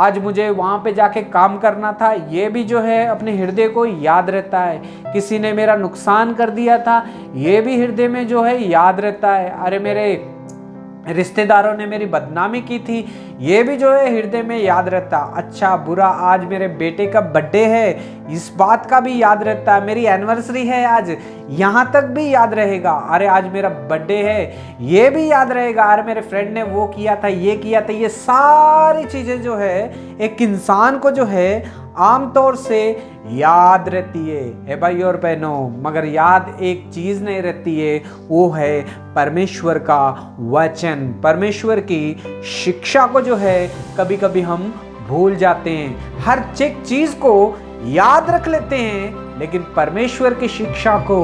आज मुझे वहाँ पे जाके काम करना था, ये भी जो है अपने हृदय को याद रहता है। किसी ने मेरा नुकसान कर दिया था, ये भी हृदय में जो है याद रहता है। अरे मेरे रिश्तेदारों ने मेरी बदनामी की थी, ये भी जो है हृदय में याद रहता। अच्छा बुरा, आज मेरे बेटे का बर्थडे है, इस बात का भी याद रहता है। मेरी एनिवर्सरी है आज, यहाँ तक भी याद रहेगा। अरे आज मेरा बर्थडे है, ये भी याद रहेगा। अरे मेरे फ्रेंड ने वो किया था, ये किया था। ये सारी चीज़ें जो है एक इंसान को जो है आमतौर से याद रहती है भाई और बहनों। मगर याद एक चीज नहीं रहती है, वो है परमेश्वर का वचन। परमेश्वर की शिक्षा को जो है कभी कभी हम भूल जाते हैं। हर चीज को याद रख लेते हैं, लेकिन परमेश्वर की शिक्षा को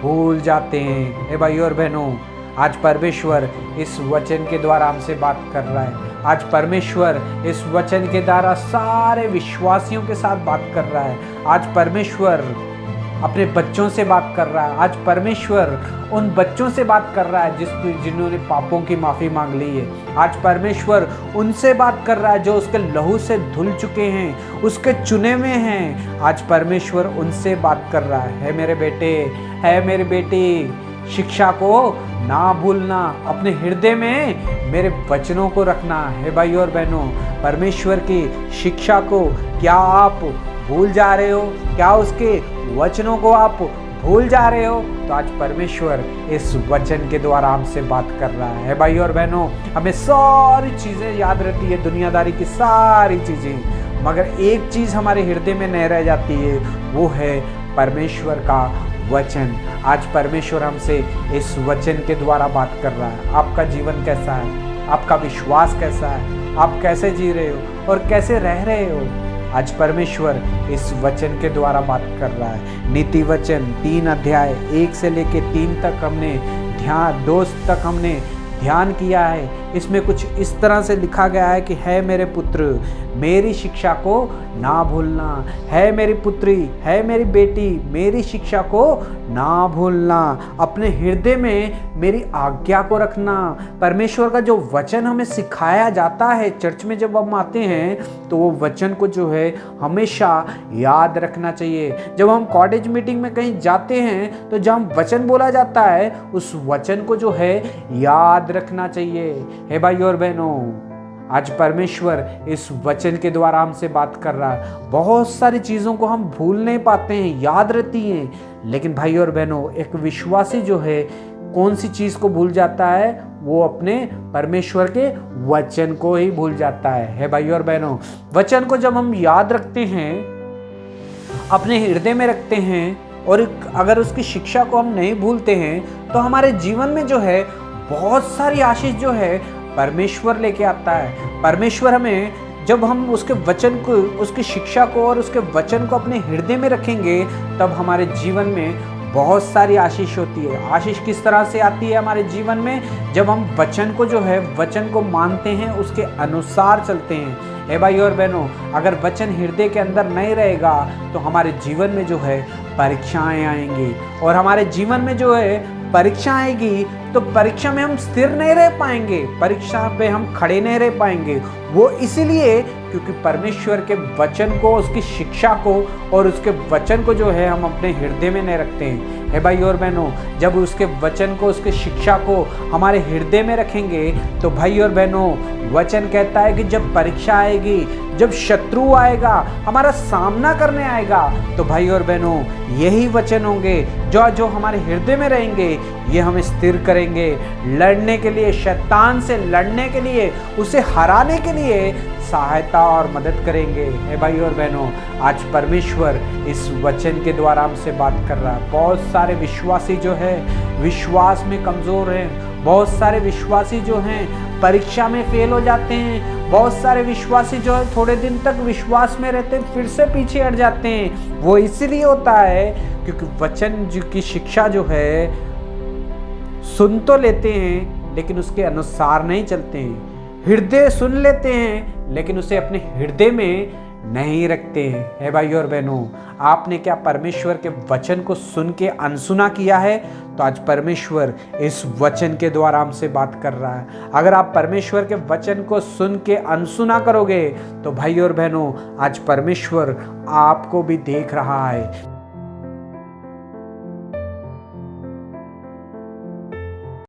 भूल जाते हैं भाई और बहनों। आज परमेश्वर इस वचन के द्वारा हमसे बात कर रहा है। आज परमेश्वर इस वचन के द्वारा सारे विश्वासियों के साथ बात कर रहा है। आज परमेश्वर अपने बच्चों से बात कर रहा है। आज परमेश्वर उन बच्चों से बात कर रहा है जिन्होंने पापों की माफ़ी मांग ली है। आज परमेश्वर उनसे बात कर रहा है जो उसके लहू से धुल चुके हैं, उसके चुने हुए हैं। आज परमेश्वर उनसे बात कर रहा है मेरे बेटे, है मेरी बेटी, शिक्षा को ना भूलना, अपने हृदय में मेरे वचनों को रखना है भाई और बहनों। परमेश्वर की शिक्षा को क्या आप भूल जा रहे हो? क्या उसके वचनों को आप भूल जा रहे हो? तो आज परमेश्वर इस वचन के द्वारा हमसे बात कर रहा है भाई और बहनों। हमें सारी चीज़ें याद रहती है, दुनियादारी की सारी चीज़ें, मगर एक चीज़ हमारे हृदय में नहीं रह जाती है, वो है परमेश्वर का वचन। आज परमेश्वर हमसे इस वचन के द्वारा बात कर रहा है। आपका जीवन कैसा है? आपका विश्वास कैसा है? आप कैसे जी रहे हो और कैसे रह रहे हो? आज परमेश्वर इस वचन के द्वारा बात कर रहा है। नीति वचन 3 अध्याय 1 से लेके 3 तक हमने दो तक हमने ध्यान किया है। इसमें कुछ इस तरह से लिखा गया है कि है मेरे पुत्र, मेरी शिक्षा को ना भूलना। है मेरी पुत्री, है मेरी बेटी, मेरी शिक्षा को ना भूलना। अपने हृदय में मेरी आज्ञा को रखना। परमेश्वर का जो वचन हमें सिखाया जाता है चर्च में जब हम आते हैं, तो वो वचन को जो है हमेशा याद रखना चाहिए। जब हम कॉलेज मीटिंग में कहीं जाते हैं, तो जब वचन बोला जाता है, उस वचन को जो है याद रखना चाहिए। हे भाई और बहनों, आज परमेश्वर इस वचन के द्वारा हमसे बात कर रहा है। बहुत सारी चीज़ों को हम भूल नहीं पाते हैं, याद रहती हैं, लेकिन भाई और बहनों, एक विश्वासी जो है कौन सी चीज़ को भूल जाता है? वो अपने परमेश्वर के वचन को ही भूल जाता है भाई और बहनों। वचन को जब हम याद रखते हैं, अपने हृदय में रखते हैं, और अगर उसकी शिक्षा को हम नहीं भूलते हैं, तो हमारे जीवन में जो है बहुत सारी आशीष जो है परमेश्वर लेके आता है। परमेश्वर हमें, जब हम उसके वचन को, उसकी शिक्षा को और उसके वचन को अपने हृदय में रखेंगे, तब हमारे जीवन में बहुत सारी आशीष होती है। आशीष किस तरह से आती है हमारे जीवन में? जब हम वचन को जो है, वचन को मानते हैं, उसके अनुसार चलते हैं। हे भाई और बहनों, अगर वचन हृदय के अंदर नहीं रहेगा, तो हमारे जीवन में जो है परीक्षाएं आएंगी, और हमारे जीवन में जो है परीक्षा आएगी, तो परीक्षा में हम स्थिर नहीं रह पाएंगे, परीक्षा पे हम खड़े नहीं रह पाएंगे। वो इसीलिए क्योंकि परमेश्वर के वचन को, उसकी शिक्षा को और उसके वचन को जो है हम अपने हृदय में नहीं रखते हैं। हे भाई और बहनों, जब उसके वचन को, उसके शिक्षा को हमारे हृदय में रखेंगे, तो भाई और बहनों, वचन कहता है कि जब परीक्षा आएगी, जब शत्रु आएगा, हमारा सामना करने आएगा, तो भाई और बहनों, यही वचन होंगे जो हमारे हृदय में रहेंगे। ये हमें स्थिर करेंगे, लड़ने के लिए, शैतान से लड़ने के लिए, उसे हराने के लिए सहायता और मदद करेंगे। हे भाई और बहनों, आज परमेश्वर इस वचन के द्वारा हमसे बात कर रहा है। बहुत सारे विश्वासी जो है विश्वास में कमज़ोर हैं। बहुत सारे विश्वासी जो हैं परीक्षा में फेल हो जाते हैं। बहुत सारे विश्वासी जो है थोड़े दिन तक विश्वास में रहते हैं, फिर से पीछे हट जाते हैं। वो इसलिए होता है क्योंकि वचन की शिक्षा जो है सुन तो लेते हैं, लेकिन उसके अनुसार नहीं चलते हैं। हृदय सुन लेते हैं, लेकिन उसे अपने हृदय में नहीं रखते हैं भाई और बहनों। आपने क्या परमेश्वर के वचन को सुन के अनसुना किया है? तो आज परमेश्वर इस वचन के द्वारा हमसे बात कर रहा है। अगर आप परमेश्वर के वचन को सुन के अनसुना करोगे तो भाई और बहनों आज परमेश्वर आपको भी देख रहा है।